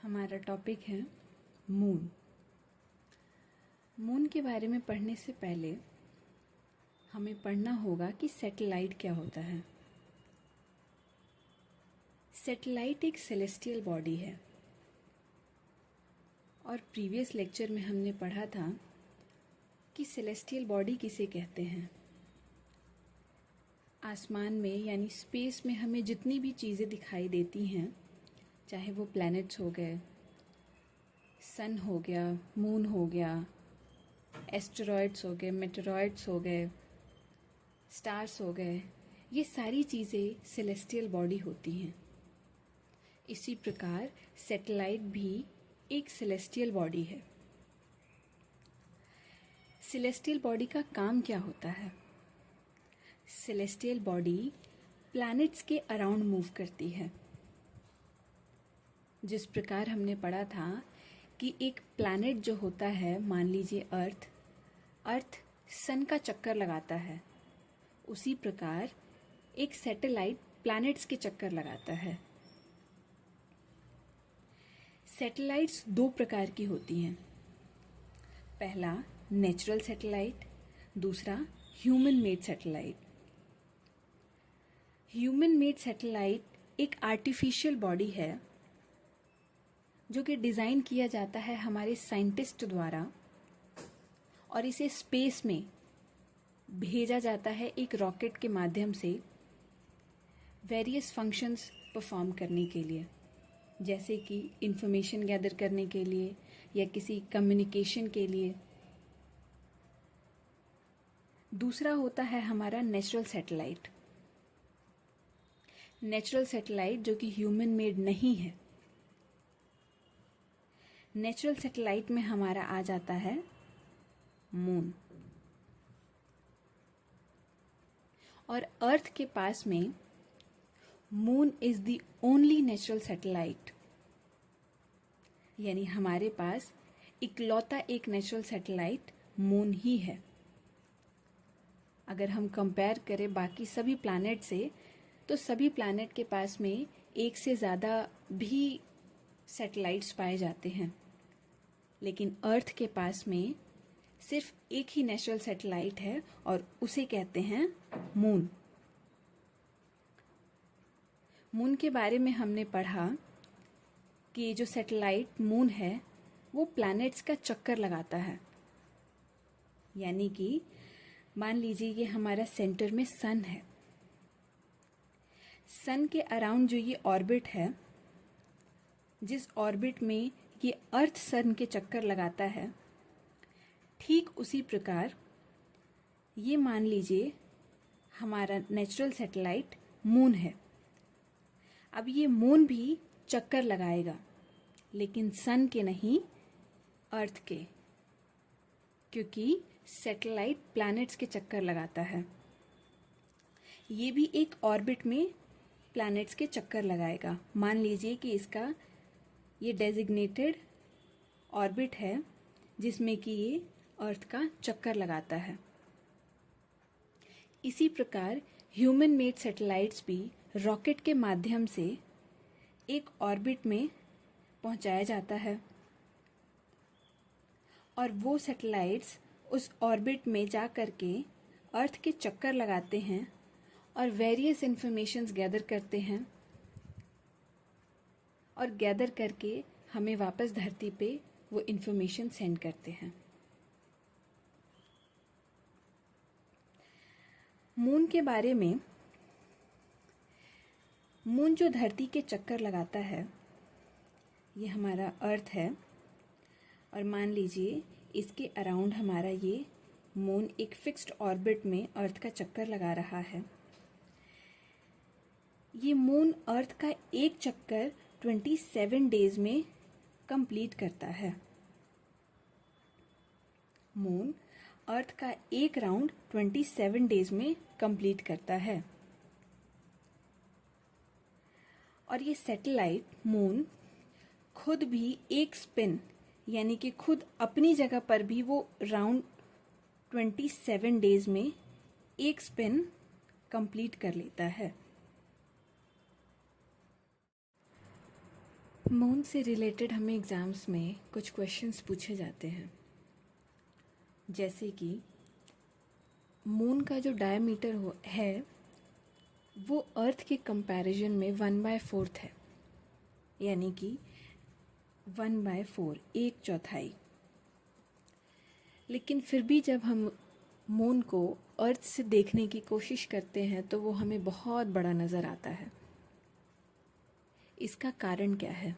हमारा टॉपिक है moon. Moon के बारे में पढ़ने से पहले हमें पढ़ना होगा कि सैटेलाइट क्या होता है। सैटेलाइट एक सेलेस्टियल बॉडी है और प्रीवियस लेक्चर में हमने पढ़ा था कि सेलेस्टियल बॉडी किसे कहते हैं। आसमान में यानी स्पेस में हमें जितनी भी चीज़ें दिखाई देती हैं, चाहे वो प्लैनेट्स हो गए, सन हो गया, मून हो गया, एस्टेरॉयड्स हो गए, मेटेरॉयड्स हो गए, स्टार्स हो गए, ये सारी चीज़ें सेलेस्टियल बॉडी होती हैं। इसी प्रकार सैटेलाइट भी एक सेलेस्टियल बॉडी है। सेलेस्टियल बॉडी का काम क्या होता है? सेलेस्टियल बॉडी प्लैनेट्स के अराउंड मूव करती है। जिस प्रकार हमने पढ़ा था कि एक प्लैनेट जो होता है, मान लीजिए अर्थ सन का चक्कर लगाता है, उसी प्रकार एक सैटेलाइट प्लैनेट्स के चक्कर लगाता है। सैटेलाइट्स दो प्रकार की होती हैं। पहला नेचुरल सैटेलाइट, दूसरा human made satellite. Human made satellite एक आर्टिफिशियल बॉडी है जो कि डिज़ाइन किया जाता है हमारे साइंटिस्ट द्वारा और इसे स्पेस में भेजा जाता है एक रॉकेट के माध्यम से वेरियस फंक्शंस परफॉर्म करने के लिए, जैसे कि इंफॉर्मेशन गैदर करने के लिए या किसी कम्युनिकेशन के लिए। दूसरा होता है हमारा नेचुरल सैटेलाइट। नेचुरल सैटेलाइट जो कि ह्यूमन मेड नहीं है। नेचुरल सैटेलाइट में हमारा आ जाता है मून। और अर्थ के पास में moon is the only natural satellite, यानी हमारे पास इकलौता एक नेचुरल सैटेलाइट मून ही है। अगर हम कंपेयर करें बाकी सभी प्लैनेट से, तो सभी प्लैनेट के पास में एक से ज़्यादा भी सैटेलाइट्स पाए जाते हैं, लेकिन अर्थ के पास में सिर्फ एक ही नेचुरल सैटेलाइट है और उसे कहते हैं मून। मून के बारे में हमने पढ़ा कि जो सैटेलाइट मून है वो प्लैनेट्स का चक्कर लगाता है। यानी कि मान लीजिए कि हमारा सेंटर में सन है। सन के अराउंड जो ये ऑर्बिट है, जिस ऑर्बिट में ये अर्थ सन के चक्कर लगाता है, ठीक उसी प्रकार ये मान लीजिए हमारा नेचुरल सैटेलाइट मून है। अब ये मून भी चक्कर लगाएगा, लेकिन सन के नहीं, अर्थ के, क्योंकि सैटेलाइट प्लैनेट्स के चक्कर लगाता है। ये भी एक ऑर्बिट में प्लैनेट्स के चक्कर लगाएगा। मान लीजिए कि इसका ये डेजिग्नेटेड ऑर्बिट है जिसमें कि ये अर्थ का चक्कर लगाता है। इसी प्रकार ह्यूमन मेड सैटेलाइट्स भी रॉकेट के माध्यम से एक ऑर्बिट में पहुंचाया जाता है और वो सैटेलाइट्स उस ऑर्बिट में जा कर के अर्थ के चक्कर लगाते हैं और वेरियस इंफॉर्मेशंस गैदर करते हैं और गैदर करके हमें वापस धरती पे वो इंफॉर्मेशन सेंड करते हैं। मून के बारे में, मून जो धरती के चक्कर लगाता है, ये हमारा अर्थ है और मान लीजिए इसके अराउंड हमारा ये मून एक फिक्स्ड ऑर्बिट में अर्थ का चक्कर लगा रहा है। ये मून अर्थ का एक चक्कर 27 डेज में कंप्लीट करता है। मून अर्थ का एक राउंड 27 डेज में कंप्लीट करता है और ये सैटेलाइट मून खुद भी एक स्पिन, यानी कि खुद अपनी जगह पर भी वो राउंड 27 डेज में एक स्पिन कंप्लीट कर लेता है। मून से रिलेटेड हमें एग्ज़ाम्स में कुछ क्वेश्चंस पूछे जाते हैं, जैसे कि मून का जो डायमीटर है वो अर्थ के कंपैरिजन में 1/4 है, यानी कि 1/4 1/4। लेकिन फिर भी जब हम मून को अर्थ से देखने की कोशिश करते हैं तो वो हमें बहुत बड़ा नज़र आता है। इसका कारण क्या है?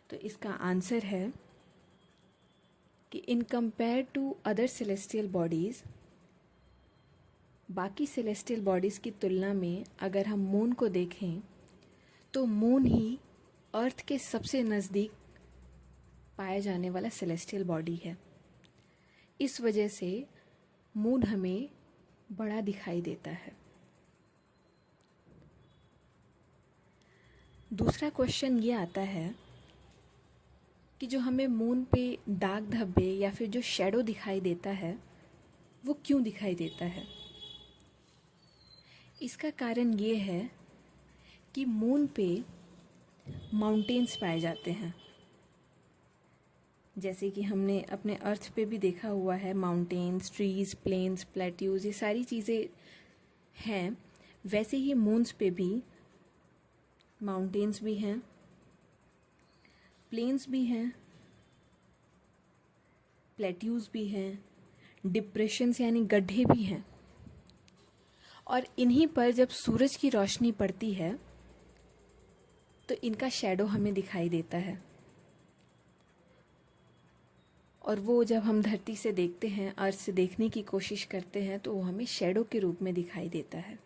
तो इसका आंसर है कि in compared to other celestial bodies, बाकी सेलेस्टियल बॉडीज़ की तुलना में अगर हम मून को देखें तो मून ही अर्थ के सबसे नज़दीक पाया जाने वाला सेलेस्टियल बॉडी है। इस वजह से मून हमें बड़ा दिखाई देता है। दूसरा क्वेश्चन ये आता है कि जो हमें मून पे दाग धब्बे या फिर जो शैडो दिखाई देता है वो क्यों दिखाई देता है? इसका कारण ये है कि मून पे माउंटेन्स पाए जाते हैं, जैसे कि हमने अपने अर्थ पे भी देखा हुआ है। माउंटेन्स, ट्रीज़, प्लेन्स, प्लेट्यूज़, ये सारी चीज़ें हैं। वैसे ही मून्स पे भी माउंटेन्स भी हैं, प्लेन्स भी हैं, प्लेट्यूज़ भी हैं, डिप्रेशंस यानी गड्ढे भी हैं। और इन्हीं पर जब सूरज की रोशनी पड़ती है तो इनका शैडो हमें दिखाई देता है, और वो जब हम धरती से देखते हैं, अर्थ से देखने की कोशिश करते हैं तो वो हमें शैडो के रूप में दिखाई देता है।